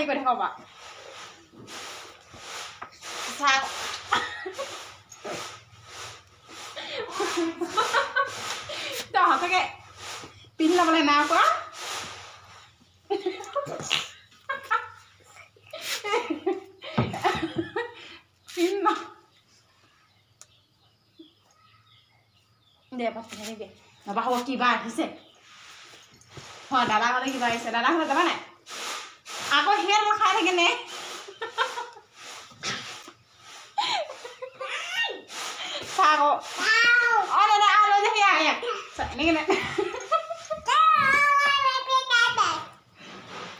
কাহিনী কৈ থাকক বা চাওক তই সঁচাকে পিন্ধি ল'বলৈ নাই কোৱা পিন্ধ দে পাছ দে নবা হ'ব কিবা আহিছে হয় দাদা হ'লে কিবা আহিছে দাদা হ'লে যাবা নাই আকৌ সেই মই খাই থাকে নে চাহ আকৌ অঁ দাদা আৰু লৈ যাবি এনেকৈ নে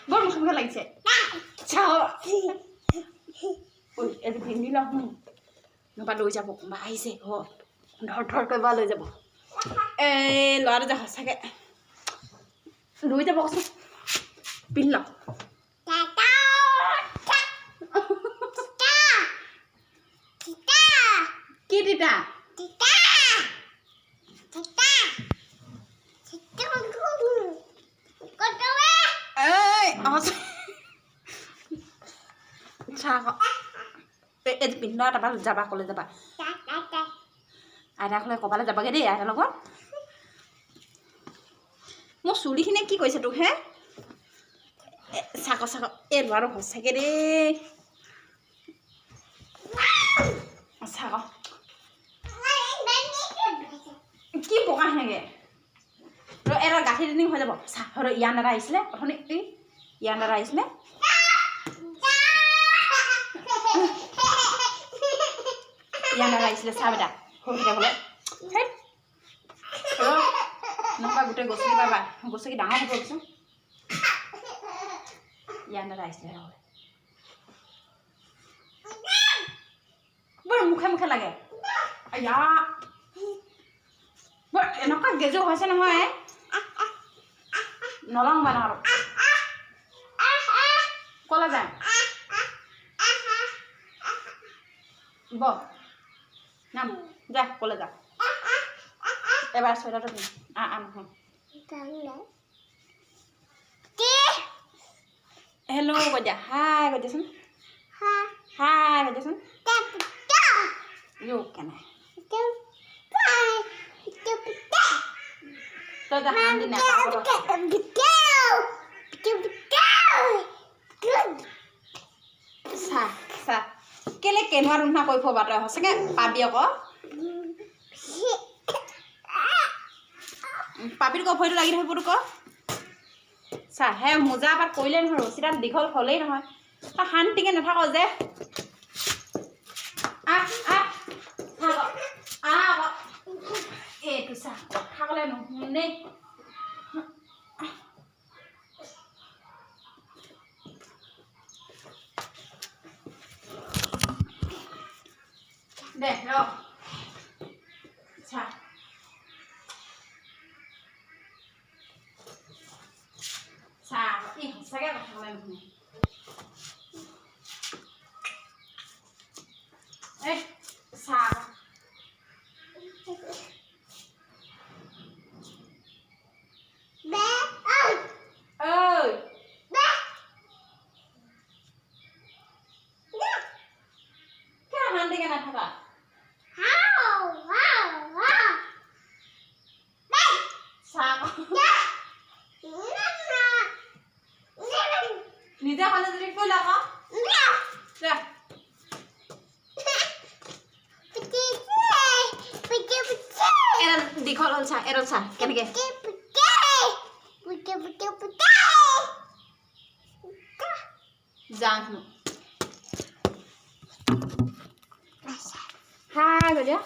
বৰ মুখে মুখে লাগিছে চাওঁ ঐ এইটো পিন্ধি লওঁ নবা লৈ যাব কোনোবা আহিছে ধৰ ধৰ কৰিব লৈ যাব এই ল'ৰাটো যে সঁচাকৈ লৈ যাব কচোন পিন্ধি লওঁ কি তিতা চাহ এইটো পিন্ধি লোৱা তাৰপৰা যাবা ক'লে যাবা আইতাক লৈ ক'বালৈ যাবাগৈ দেই আইতাৰ লগত মোৰ চুলিখিনিয়ে কি কৈছে তোক হে চাক চাক এই ল'ৰাটো সঁচাকৈ দেই চাক কি পকা সেনেকৈ এটা গাখীৰ দিন হৈ যাব চাহ হয় ইয়াৰ দাদা আহিছিলে অথনি ইয়াৰ দাদা আহিছিলে ইয়াৰ দাদা আহিছিলে চাহ বেটা সৰু কেইটা বোলে নহবা গোটেই গছকি পাবা গছকি ডাঙৰ হ'ব কৈছোঁ ইয়াৰ দাদা আহিছিলে বৰ মুখে মুখে লাগে ইয়া বৰ এনেকুৱা গেজু হৈছে নহয় নলওঁ মানে আৰু ক'লে যায় ব নাম যা ক'লে যা এবাৰ চুৱেটাৰটো পিন্ধ নহয় হেল্ল' কৈ দিয়া হাই কৈ দিয়াচোন হাই কৈ দিয়াচোন কেনে তই যা শান্তি নাই চাহ চাহ কেলে কেনেকুৱা ধুনা কৰি ফুৰিবা তই সঁচাকৈ পাবি আকৌ পাপিত ক ভৰিটো লাগি থাকিব তোক চাহ হে মোজা পাত কৰিলে নহয় ৰছীডাল দীঘল হ'লেই নহয় তই শান্তিকৈ নাথাক যে এইটো চাহ কথা ক'লে নুশুনে দে ৰ চাহ চাহ সঁচাকৈ কথা ক'লে নুশুনে এই চাহ নিজে খালে যদি কৈ লাগ দীঘল হ'ল চাহ এডাল চাহ কেনেকৈ যাওঁ হাই গৈ দিয়া